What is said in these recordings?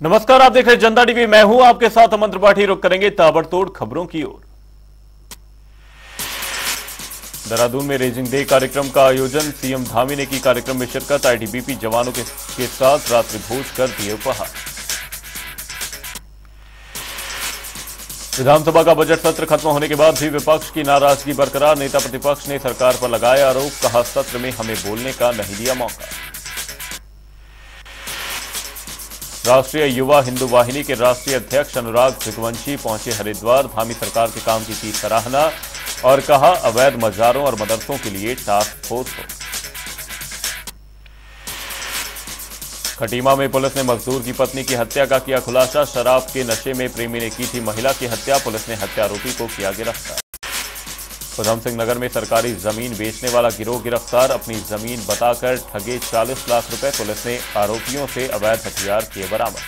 नमस्कार, आप देख रहे हैं जनता टीवी। मैं हूं आपके साथ अमन त्रिपाठी। रुक करेंगे ताबड़तोड़ खबरों की ओर। देहरादून में रेजिंग डे कार्यक्रम का आयोजन, सीएम धामी ने की कार्यक्रम में शिरकत। आईटीबीपी जवानों के साथ रात्रि भोज कर दिए उपहार। विधानसभा का बजट सत्र खत्म होने के बाद भी विपक्ष की नाराजगी बरकरार। नेता प्रतिपक्ष ने सरकार पर लगाए आरोप, कहा सत्र में हमें बोलने का नहीं दिया मौका। राष्ट्रीय युवा हिंदू वाहिनी के राष्ट्रीय अध्यक्ष अनुराग भृगुवंशी पहुंचे हरिद्वार। धामी सरकार के काम की सराहना और कहा अवैध मजारों और मदरसों के लिए टास्क फोर्स हो। खटीमा में पुलिस ने मजदूर की पत्नी की हत्या का किया खुलासा। शराब के नशे में प्रेमी ने की थी महिला की हत्या। पुलिस ने हत्यारोपी को किया गिरफ्तार। उधम सिंह नगर में सरकारी जमीन बेचने वाला गिरोह गिरफ्तार। अपनी जमीन बताकर ठगे 40 लाख रुपए। पुलिस ने आरोपियों से अवैध हथियार किए बरामद।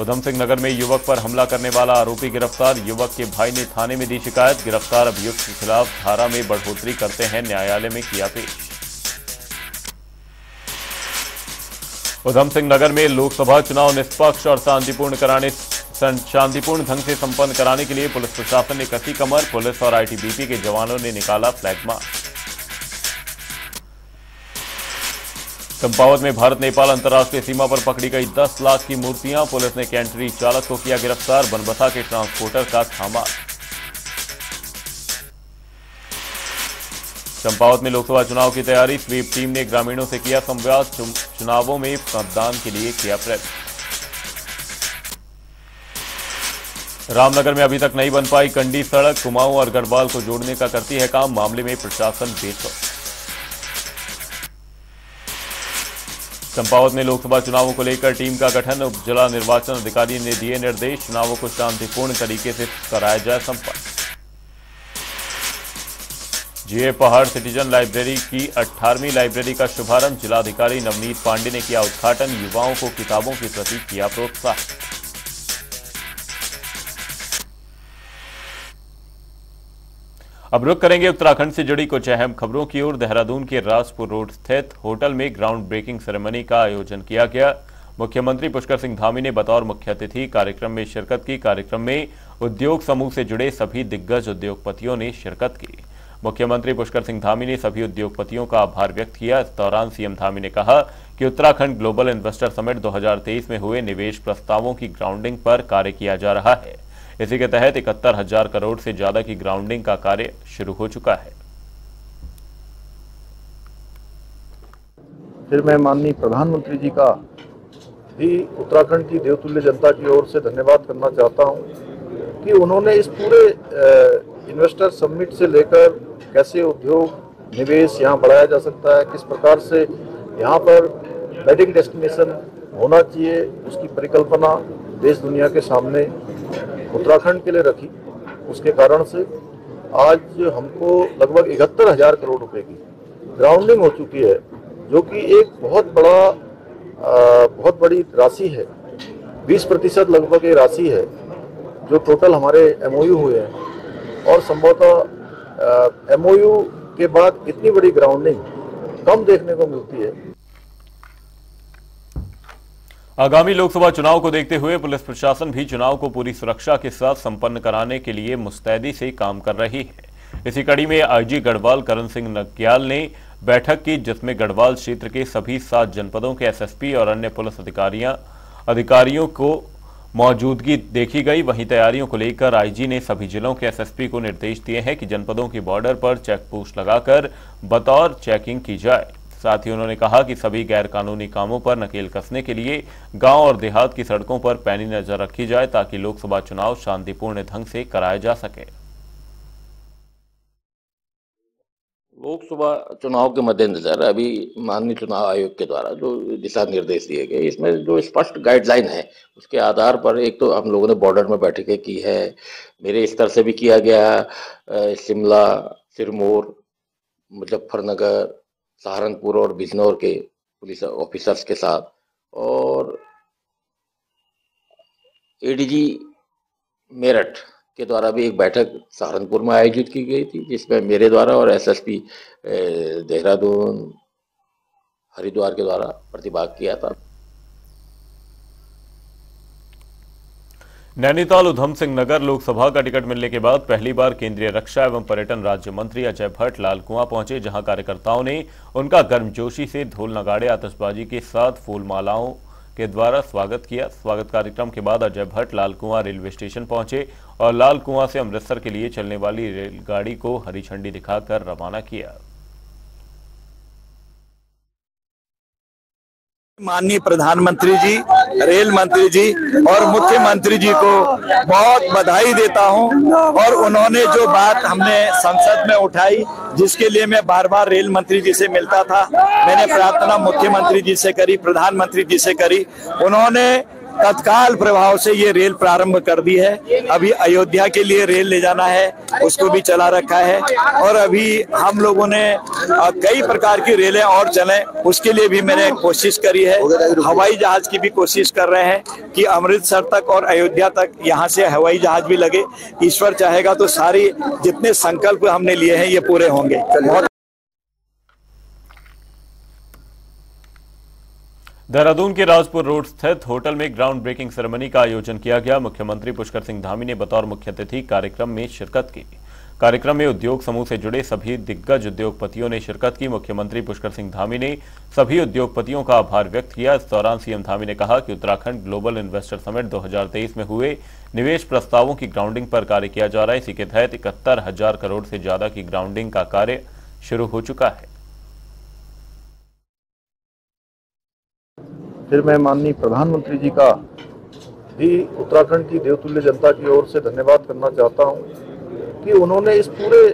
उधम सिंह नगर में युवक पर हमला करने वाला आरोपी गिरफ्तार। युवक के भाई ने थाने में दी शिकायत। गिरफ्तार अभियुक्त के खिलाफ धारा में बढ़ोतरी करते हैं न्यायालय में किया पेश। उधम सिंह नगर में लोकसभा चुनाव निष्पक्ष और शांतिपूर्ण ढंग से संपन्न कराने के लिए पुलिस प्रशासन ने कसी कमर। पुलिस और आईटीबीपी के जवानों ने निकाला फ्लैग मार्च। चंपावत में भारत नेपाल अंतर्राष्ट्रीय सीमा पर पकड़ी गई 10 लाख की मूर्तियां। पुलिस ने कैंटरी चालक को किया गिरफ्तार। बनबसा के ट्रांसपोर्टर का थामा। चंपावत में लोकसभा चुनाव की तैयारी। स्वीप टीम ने ग्रामीणों से किया संवाद। चुनावों में मतदान के लिए किया प्रयत्न। रामनगर में अभी तक नहीं बन पाई कंडी सड़क। कुमाऊं और गढ़वाल को जोड़ने का करती है काम। मामले में प्रशासन बेसब्र। चंपावत में लोकसभा चुनावों को लेकर टीम का गठन। उप जिला निर्वाचन अधिकारी ने दिए निर्देश। चुनावों को शांतिपूर्ण तरीके से कराया जाए संपन्न। जीए पहाड़ सिटीजन लाइब्रेरी की 18वीं लाइब्रेरी का शुभारंभ। जिलाधिकारी नवनीत पांडे ने किया उद्घाटन। युवाओं को किताबों के प्रति किया प्रोत्साहन। अब रुक करेंगे उत्तराखंड से जुड़ी कुछ अहम खबरों की ओर। देहरादून के राजपुर रोड स्थित होटल में ग्राउंड ब्रेकिंग सेरेमनी का आयोजन किया गया। मुख्यमंत्री पुष्कर सिंह धामी ने बतौर मुख्य अतिथि कार्यक्रम में शिरकत की। कार्यक्रम में उद्योग समूह से जुड़े सभी दिग्गज उद्योगपतियों ने शिरकत की। मुख्यमंत्री पुष्कर सिंह धामी ने सभी उद्योगपतियों का आभार व्यक्त किया। इस दौरान सीएम धामी ने कहा कि उत्तराखंड ग्लोबल इन्वेस्टर समिट 2023 में हुए निवेश प्रस्तावों की ग्राउंडिंग पर कार्य किया जा रहा है। इसी के तहत 71,000 करोड़ से ज्यादा की ग्राउंडिंग का कार्य शुरू हो चुका है। फिर मैं माननीय प्रधानमंत्री जी का भी उत्तराखंड की देवतुल्य जनता की ओर से धन्यवाद करना चाहता हूं कि उन्होंने इस पूरे इन्वेस्टर समिट से लेकर कैसे उद्योग निवेश यहाँ बढ़ाया जा सकता है, किस प्रकार से यहाँ पर वेडिंग डेस्टिनेशन होना चाहिए, उसकी परिकल्पना देश दुनिया के सामने उत्तराखंड के लिए रखी। उसके कारण से आज हमको लगभग 71,000 करोड़ रुपए की ग्राउंडिंग हो चुकी है, जो कि एक बहुत बड़ी राशि है। 20% लगभग ये राशि है जो टोटल हमारे एमओयू हुए हैं। और संभवतः एमओयू के बाद इतनी बड़ी ग्राउंडिंग कम देखने को मिलती है। आगामी लोकसभा चुनाव को देखते हुए पुलिस प्रशासन भी चुनाव को पूरी सुरक्षा के साथ संपन्न कराने के लिए मुस्तैदी से काम कर रही है। इसी कड़ी में आईजी गढ़वाल करण सिंह नग्याल ने बैठक की, जिसमें गढ़वाल क्षेत्र के सभी 7 जनपदों के एसएसपी और अन्य पुलिस अधिकारियों को मौजूदगी देखी गई। वहीं तैयारियों को लेकर आईजी ने सभी जिलों के एसएसपी को निर्देश दिए हैं कि जनपदों के बॉर्डर पर चेक पोस्ट लगाकर बतौर चेकिंग की जाए। साथ ही उन्होंने कहा कि सभी गैर कानूनी कामों पर नकेल कसने के लिए गांव और देहात की सड़कों पर पैनी नजर रखी जाए, ताकि लोकसभा चुनाव शांतिपूर्ण ढंग से कराया जा सके। लोकसभा चुनाव के मद्देनजर अभी माननीय चुनाव आयोग के द्वारा जो दिशा निर्देश दिए गए, इसमें जो स्पष्ट गाइडलाइन है उसके आधार पर एक तो हम लोगों ने बॉर्डर में बैठकें की है, मेरे स्तर से भी किया गया, शिमला, सिरमौर, मुजफ्फरनगर, सहारनपुर और बिजनौर के पुलिस ऑफिसर्स के साथ, और एडीजी मेरठ के द्वारा भी एक बैठक सहारनपुर में आयोजित की गई थी, जिसमें मेरे द्वारा और एसएसपी देहरादून, हरिद्वार के द्वारा प्रतिभाग किया था। नैनीताल उधम सिंह नगर लोकसभा का टिकट मिलने के बाद पहली बार केंद्रीय रक्षा एवं पर्यटन राज्य मंत्री अजय भट्ट लालकुआं पहुंचे, जहां कार्यकर्ताओं ने उनका गर्मजोशी से ढोल नगाड़े आतिशबाजी के साथ फूल मालाओं के द्वारा स्वागत किया। स्वागत कार्यक्रम के बाद अजय भट्ट लालकुआं रेलवे स्टेशन पहुंचे और लालकुआं से अमृतसर के लिए चलने वाली रेलगाड़ी को हरी झंडी दिखाकर रवाना किया। माननीय प्रधानमंत्री जी, रेल मंत्री जी और मुख्यमंत्री जी को बहुत बधाई देता हूं। और उन्होंने जो बात हमने संसद में उठाई, जिसके लिए मैं बार बार रेल मंत्री जी से मिलता था, मैंने प्रार्थना मुख्यमंत्री जी से करी, प्रधानमंत्री जी से करी। उन्होंने तत्काल प्रभाव से ये रेल प्रारंभ कर दी है। अभी अयोध्या के लिए रेल ले जाना है, उसको भी चला रखा है। और अभी हम लोगों ने कई प्रकार की रेलें और चलें, उसके लिए भी मैंने कोशिश करी है। हवाई जहाज की भी कोशिश कर रहे हैं कि अमृतसर तक और अयोध्या तक यहाँ से हवाई जहाज भी लगे। ईश्वर चाहेगा तो सारी जितने संकल्प हमने लिए हैं ये पूरे होंगे। देहरादून के राजपुर रोड स्थित होटल में ग्राउंड ब्रेकिंग सेरेमनी का आयोजन किया गया। मुख्यमंत्री पुष्कर सिंह धामी ने बतौर मुख्य अतिथि कार्यक्रम में शिरकत की। कार्यक्रम में उद्योग समूह से जुड़े सभी दिग्गज उद्योगपतियों ने शिरकत की। मुख्यमंत्री पुष्कर सिंह धामी ने सभी उद्योगपतियों का आभार व्यक्त किया। इस दौरान सीएम धामी ने कहा कि उत्तराखंड ग्लोबल इन्वेस्टर समिट 2023 में हुए निवेश प्रस्तावों की ग्राउंडिंग पर कार्य किया जा रहा है। इसी के तहत 71,000 करोड़ से ज्यादा की ग्राउंडिंग का कार्य शुरू हो चुका है। फिर मैं माननीय प्रधानमंत्री जी का भी उत्तराखंड की देवतुल्य जनता की ओर से धन्यवाद करना चाहता हूं कि उन्होंने इस पूरे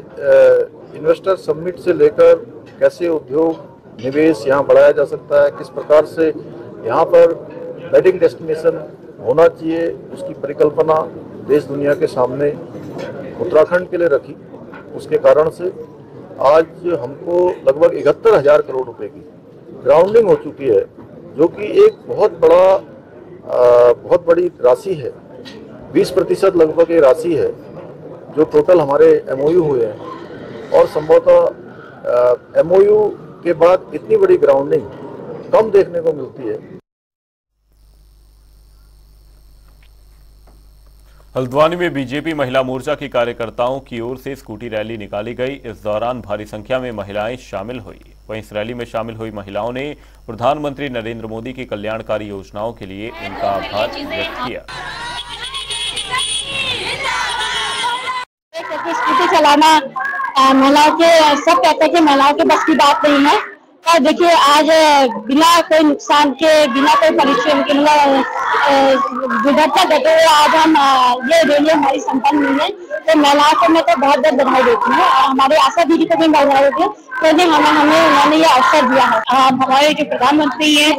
इन्वेस्टर समिट से लेकर कैसे उद्योग निवेश यहाँ बढ़ाया जा सकता है, किस प्रकार से यहाँ पर वेडिंग डेस्टिनेशन होना चाहिए, उसकी परिकल्पना देश दुनिया के सामने उत्तराखंड के लिए रखी। उसके कारण से आज हमको लगभग 71,000 करोड़ रुपए की ग्राउंडिंग हो चुकी है, जो कि एक बहुत बड़ी राशि है। 20% लगभग ये राशि है जो टोटल हमारे एमओयू हुए हैं। और संभवतः एमओयू के बाद इतनी बड़ी ग्राउंडिंग कम देखने को मिलती है। हल्द्वानी में बीजेपी महिला मोर्चा की कार्यकर्ताओं की ओर से स्कूटी रैली निकाली गई। इस दौरान भारी संख्या में महिलाएं शामिल हुई। वहीं इस रैली में शामिल हुई महिलाओं ने प्रधानमंत्री नरेंद्र मोदी की कल्याणकारी योजनाओं के लिए उनका आभार व्यक्त किया। स्कूटी चलाना महिलाओं के, सब कहते हैं कि महिलाओं के बस की बात नहीं है। और देखिए आज बिना कोई नुकसान के, बिना कोई परिश्रम के, दुर्घटना घटे हुए आज हम ये रैली हमारी संपन्न हुई है। तो महिलाओं को मैं तो बहुत बहुत बधाई देती हूँ और हमारे आशा दीदी को भी बधाई देती हूँ, क्योंकि उन्होंने ये अवसर दिया है। हमारे जो प्रधानमंत्री है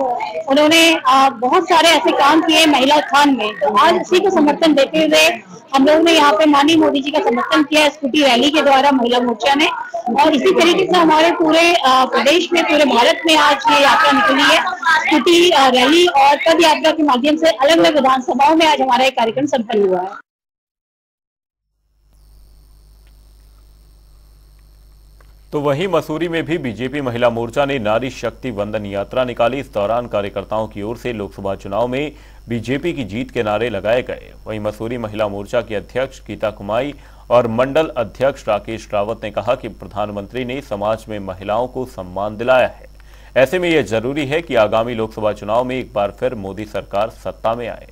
उन्होंने बहुत सारे ऐसे काम किए महिला उत्थान में। तो आज उसी को समर्थन देते हुए हम लोगों ने यहाँ पे माननीय मोदी जी का समर्थन किया स्कूटी रैली के द्वारा महिला मोर्चा ने। और इसी तरीके से हमारे पूरे प्रदेश में, पूरे भारत में आज ये यात्रा निकली है स्कूटी रैली और पद यात्रा के माध्यम से। अलग अलग विधानसभाओं में आज हमारा एक कार्यक्रम संपन्न हुआ है। तो वहीं मसूरी में भी बीजेपी महिला मोर्चा ने नारी शक्ति वंदन यात्रा निकाली। इस दौरान कार्यकर्ताओं की ओर से लोकसभा चुनाव में बीजेपी की जीत के नारे लगाए गए। वहीं मसूरी महिला मोर्चा की अध्यक्ष गीता कुमाई और मंडल अध्यक्ष राकेश रावत ने कहा कि प्रधानमंत्री ने समाज में महिलाओं को सम्मान दिलाया है। ऐसे में यह जरूरी है कि आगामी लोकसभा चुनाव में एक बार फिर मोदी सरकार सत्ता में आए।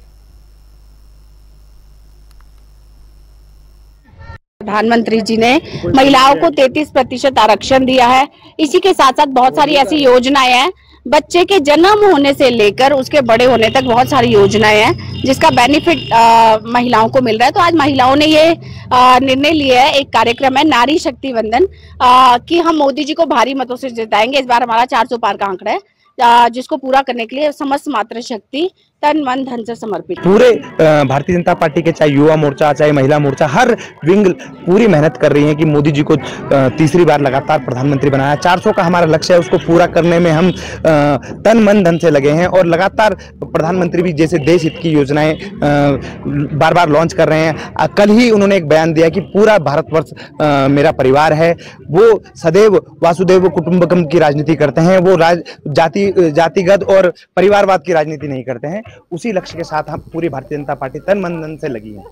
प्रधानमंत्री जी ने महिलाओं को 33% आरक्षण दिया है। इसी के साथ साथ बहुत सारी ऐसी योजनाएं हैं, बच्चे के जन्म होने से लेकर उसके बड़े होने तक बहुत सारी योजनाएं हैं जिसका बेनिफिट महिलाओं को मिल रहा है। तो आज महिलाओं ने ये निर्णय लिया है, एक कार्यक्रम है नारी शक्ति वंदन कि हम मोदी जी को भारी मतों से जिताएंगे। इस बार हमारा 400 पार का आंकड़ा है, जिसको पूरा करने के लिए समस्त मातृशक्ति तन मन धन से समर्पित। पूरे भारतीय जनता पार्टी के चाहे युवा मोर्चा चाहे महिला मोर्चा हर विंग पूरी मेहनत कर रही है कि मोदी जी को तीसरी बार लगातार प्रधानमंत्री बनाया। 400 का हमारा लक्ष्य है, उसको पूरा करने में हम तन मन धन से लगे हैं और लगातार प्रधानमंत्री भी जैसे देश हित की योजनाएं बार बार लॉन्च कर रहे हैं। कल ही उन्होंने एक बयान दिया कि पूरा भारतवर्ष मेरा परिवार है। वो सदैव वासुदेव कुटुंबकम की राजनीति करते हैं, वो जातिगत और परिवारवाद की राजनीति नहीं करते हैं। उसी लक्ष्य के साथ हम पूरी भारतीय जनता पार्टी तन मन धन से लगी है।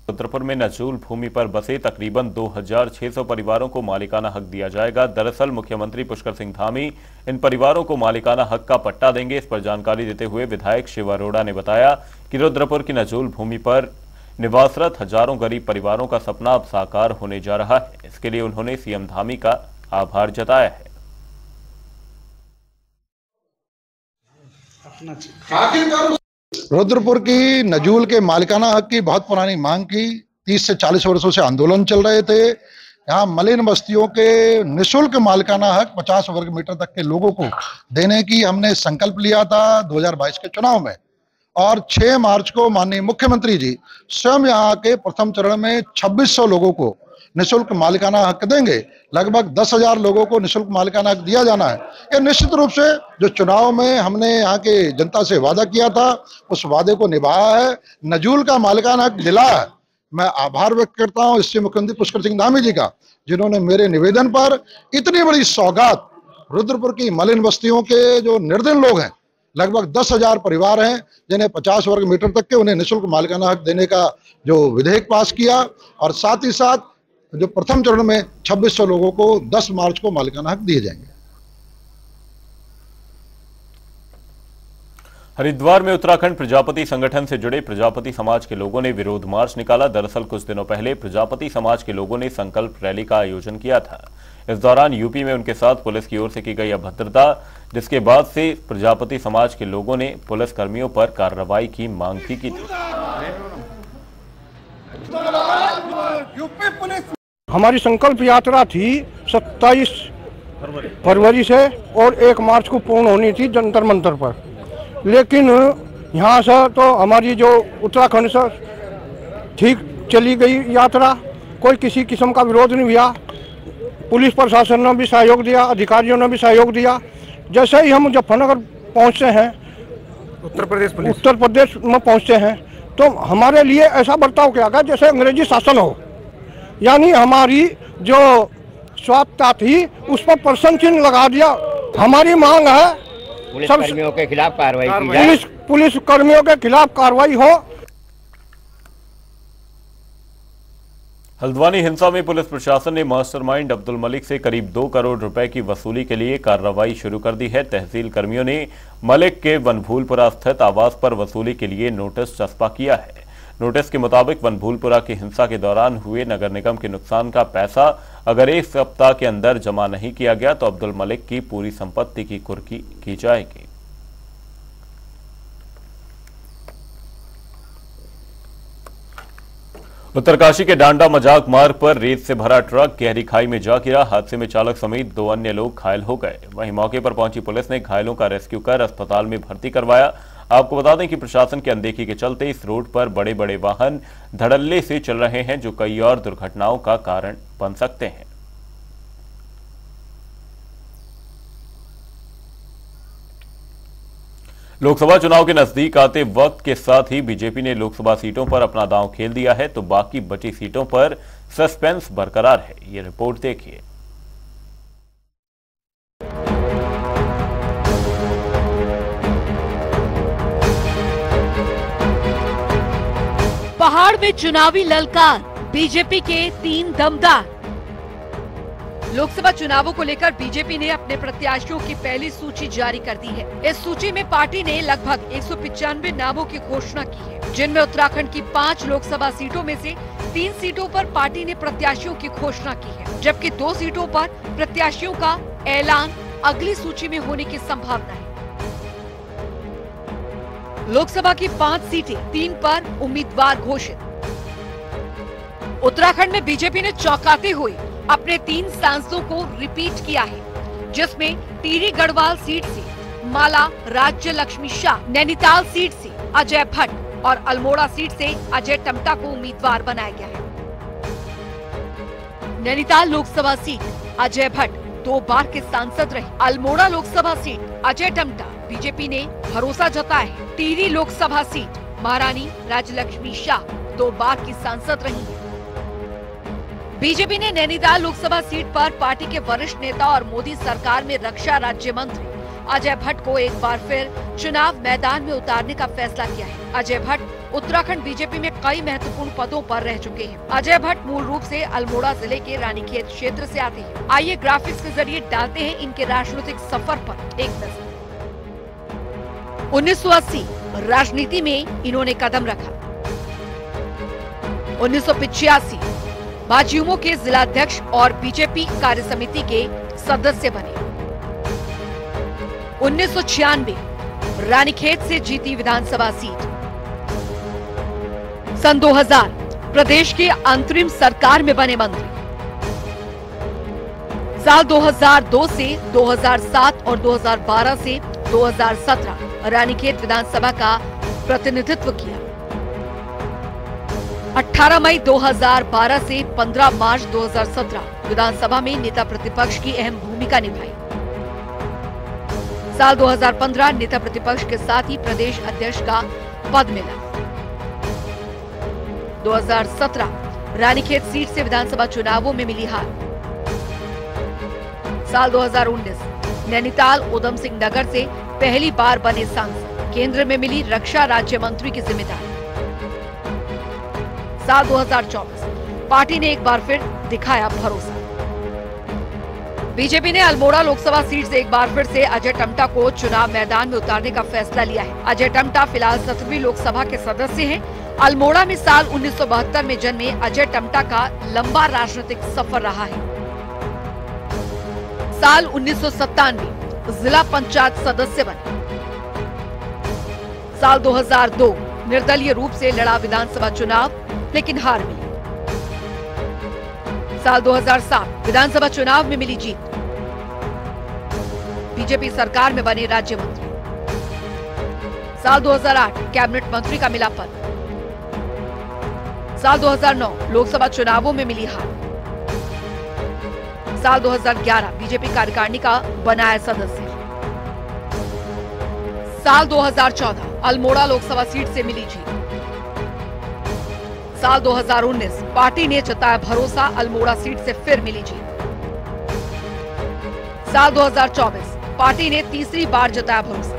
रुद्रपुर में नजूल भूमि पर बसे तकरीबन 2600 परिवारों को मालिकाना हक दिया जाएगा। दरअसल मुख्यमंत्री पुष्कर सिंह धामी इन परिवारों को मालिकाना हक का पट्टा देंगे। इस पर जानकारी देते हुए विधायक शिव अरोड़ा ने बताया कि रुद्रपुर की नजूल भूमि पर निवासरत हजारों गरीब परिवारों का सपना अब साकार होने जा रहा है। इसके लिए उन्होंने सीएम धामी का आभार जताया है। रुद्रपुर की नजूल के मालिकाना हक की बहुत पुरानी मांग की 30 से 40 वर्षों से आंदोलन चल रहे थे। यहाँ मलिन बस्तियों के निःशुल्क मालिकाना हक 50 वर्ग मीटर तक के लोगों को देने की हमने संकल्प लिया था 2022 के चुनाव में, और 6 मार्च को माननीय मुख्यमंत्री जी स्वयं यहाँ के प्रथम चरण में 2600 लोगों को निःशुल्क मालिकाना हक देंगे। लगभग 10,000 लोगों को निःशुल्क मालिकाना हक दिया जाना है। ये निश्चित रूप से जो चुनाव में हमने यहाँ के जनता से वादा किया था उस वादे को निभाया है, नजूल का मालिकाना हक दिला है। मैं आभार व्यक्त करता हूँ इससे मुख्यमंत्री पुष्कर सिंह धामी जी का, जिन्होंने मेरे निवेदन पर इतनी बड़ी सौगात रुद्रपुर की मलिन बस्तियों के जो निर्धन लोग हैं, लगभग 10,000 परिवार हैं जिन्हें 50 वर्ग मीटर तक के उन्हें निःशुल्क मालिकाना हक देने का जो विधेयक पास किया, और साथ ही साथ जो प्रथम चरण में 2600 लोगों को 10 मार्च को मालिकाना हक दिए जाएंगे। हरिद्वार में उत्तराखंड प्रजापति संगठन से जुड़े प्रजापति समाज के लोगों ने विरोध मार्च निकाला। दरअसल कुछ दिनों पहले प्रजापति समाज के लोगों ने संकल्प रैली का आयोजन किया था। इस दौरान यूपी में उनके साथ पुलिस की ओर से की गई अभद्रता, जिसके बाद से प्रजापति समाज के लोगों ने पुलिस कर्मियों पर कार्रवाई की मांग भी की थी। हमारी संकल्प यात्रा थी 27 फरवरी से और 1 मार्च को पूर्ण होनी थी जंतर मंतर पर, लेकिन यहाँ से तो हमारी जो उत्तराखंड से ठीक चली गई यात्रा, कोई किसी किस्म का विरोध नहीं हुआ। पुलिस प्रशासन ने भी सहयोग दिया, अधिकारियों ने भी सहयोग दिया। जैसे ही हम मुजफ्फरनगर पहुँचते हैं, उत्तर प्रदेश में पहुँचते हैं, तो हमारे लिए ऐसा बर्ताव किया गया जैसे अंग्रेजी शासन हो, यानी हमारी जो स्वास्थ्यता थी उस पर प्रश्न चिन्ह लगा दिया। हमारी मांग है पुलिस कर्मियों के खिलाफ कार्रवाई की जाए, पुलिस कर्मियों के खिलाफ कार्रवाई हो। हल्द्वानी हिंसा में पुलिस प्रशासन ने मास्टरमाइंड अब्दुल मलिक से करीब 2 करोड़ रुपए की वसूली के लिए कार्रवाई शुरू कर दी है। तहसील कर्मियों ने मलिक के वनभूलपुरा स्थित आवास पर वसूली के लिए नोटिस चस्पा किया है। नोटिस के मुताबिक वनभूलपुरा की हिंसा के दौरान हुए नगर निगम के नुकसान का पैसा अगर 1 सप्ताह के अंदर जमा नहीं किया गया तो अब्दुल मलिक की पूरी संपत्ति की कुर्की की जाएगी। उत्तरकाशी के डांडा मजाक मार्ग पर रेत से भरा ट्रक गहरी खाई में जा गिरा। हादसे में चालक समेत 2 अन्य लोग घायल हो गए। वहीं मौके पर पहुंची पुलिस ने घायलों का रेस्क्यू कर अस्पताल में भर्ती करवाया। आपको बता दें कि प्रशासन की अनदेखी के चलते इस रोड पर बड़े बड़े वाहन धड़ल्ले से चल रहे हैं, जो कई और दुर्घटनाओं का कारण बन सकते हैं। लोकसभा चुनाव के नजदीक आते वक्त के साथ ही बीजेपी ने लोकसभा सीटों पर अपना दांव खेल दिया है, तो बाकी बची सीटों पर सस्पेंस बरकरार है। ये रिपोर्ट देखिए। पहाड़ में चुनावी ललकार, बीजेपी के 3 दमदार। लोकसभा चुनावों को लेकर बीजेपी ने अपने प्रत्याशियों की पहली सूची जारी कर दी है। इस सूची में पार्टी ने लगभग 195 नामों की घोषणा की है, जिनमें उत्तराखंड की 5 लोकसभा सीटों में से 3 सीटों पर पार्टी ने प्रत्याशियों की घोषणा की है, जबकि 2 सीटों पर प्रत्याशियों का ऐलान अगली सूची में होने की संभावना है। लोकसभा की 5 सीटें, 3 पर उम्मीदवार घोषित। उत्तराखंड में बीजेपी ने चौंकाते हुए अपने 3 सांसदों को रिपीट किया है, जिसमें टिहरी गढ़वाल सीट से माला राज्य लक्ष्मी शाह, नैनीताल सीट से अजय भट्ट और अल्मोड़ा सीट से अजय टम्टा को उम्मीदवार बनाया गया है। नैनीताल लोकसभा सीट अजय भट्ट 2 बार के सांसद रहे। अल्मोड़ा लोकसभा सीट अजय टम्टा बीजेपी ने भरोसा जताया है। टिहरी लोकसभा सीट महारानी राज्यलक्ष्मी शाह 2 बार की सांसद रही है। बीजेपी ने नैनीताल लोकसभा सीट पर पार्टी के वरिष्ठ नेता और मोदी सरकार में रक्षा राज्य मंत्री अजय भट्ट को एक बार फिर चुनाव मैदान में उतारने का फैसला किया है। अजय भट्ट उत्तराखंड बीजेपी में कई महत्वपूर्ण पदों पर रह चुके हैं। अजय भट्ट मूल रूप से अल्मोड़ा जिले के रानीखेत क्षेत्र से आते हैं। आइए ग्राफिक्स के जरिए डालते हैं इनके राजनीतिक सफर पर एक नजर। 1980 राजनीति में इन्होंने कदम रखा। 1985 भाजयुमो के जिलाध्यक्ष और बीजेपी कार्य समिति के सदस्य बने। 1996 रानीखेत से जीती विधानसभा सीट। सन 2000 प्रदेश के अंतरिम सरकार में बने मंत्री। साल 2002 से 2007 और 2012 से 2017 रानीखेत विधानसभा का प्रतिनिधित्व किया। 18 मई 2012 से 15 मार्च 2017 विधानसभा में नेता प्रतिपक्ष की अहम भूमिका निभाई। साल 2015 नेता प्रतिपक्ष के साथ ही प्रदेश अध्यक्ष का पद मिला। 2017 रानीखेत सीट से विधानसभा चुनावों में मिली हार। साल 2019 नैनीताल उधम सिंह नगर से पहली बार बने सांसद। केंद्र में मिली रक्षा राज्य मंत्री की जिम्मेदारी। साल 2024 पार्टी ने एक बार फिर दिखाया भरोसा। बीजेपी ने अल्मोड़ा लोकसभा सीट से एक बार फिर से अजय टम्टा को चुनाव मैदान में उतारने का फैसला लिया है। अजय टम्टा फिलहाल 17वीं लोकसभा के सदस्य हैं। अल्मोड़ा में साल 1972 में जन्मे अजय टम्टा का लंबा राजनीतिक सफर रहा है। साल 1997 जिला पंचायत सदस्य बने। साल 2002 निर्दलीय रूप से लड़ा विधानसभा चुनाव लेकिन हार मिली। साल 2007 विधानसभा चुनाव में मिली जीत। बीजेपी सरकार में बने राज्य मंत्री। साल 2008 कैबिनेट मंत्री का मिला पद। साल 2009 लोकसभा चुनावों में मिली हार। साल 2011 बीजेपी कार्यकारिणी का बनाया सदस्य। साल 2014 अल्मोड़ा लोकसभा सीट से मिली जीत। साल 2019 पार्टी ने जताया भरोसा, अल्मोड़ा सीट से फिर मिली जीत। साल 2024 पार्टी ने तीसरी बार जताया भरोसा।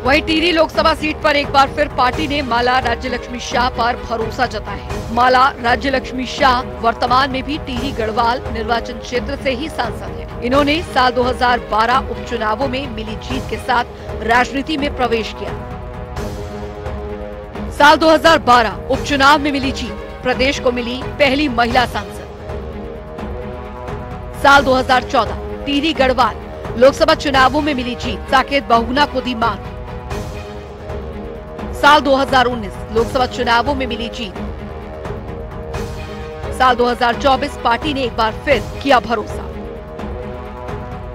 वहीं टिहरी लोकसभा सीट पर एक बार फिर पार्टी ने माला राज्यलक्ष्मी शाह पर भरोसा जताया है। माला राज्यलक्ष्मी शाह वर्तमान में भी टिहरी गढ़वाल निर्वाचन क्षेत्र से ही सांसद हैं। इन्होंने साल 2012 उपचुनावों में मिली जीत के साथ राजनीति में प्रवेश किया। साल 2012 उपचुनाव में मिली जीत, प्रदेश को मिली पहली महिला सांसद। साल 2014 टिहरी गढ़वाल लोकसभा चुनावों में मिली जीत, साकेत बहुगुणा को दी मात। साल 2019 लोकसभा चुनावों में मिली जीत। साल 2024 पार्टी ने एक बार फिर किया भरोसा।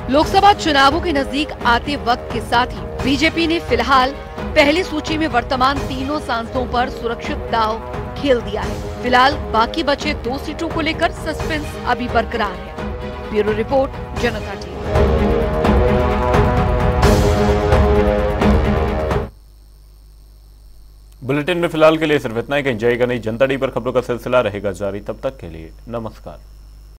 लोकसभा चुनावों के नजदीक आते वक्त के साथ ही बीजेपी ने फिलहाल पहली सूची में वर्तमान तीनों सांसदों पर सुरक्षित दांव खेल दिया है। फिलहाल बाकी बचे 2 सीटों को लेकर सस्पेंस अभी बरकरार है। ब्यूरो रिपोर्ट, जनता टीवी। बुलेटिन में फिलहाल के लिए सिर्फ इतना ही। कहीं जाएगा नहीं। जनता टीवी पर खबरों का सिलसिला रहेगा जारी। तब तक के लिए नमस्कार।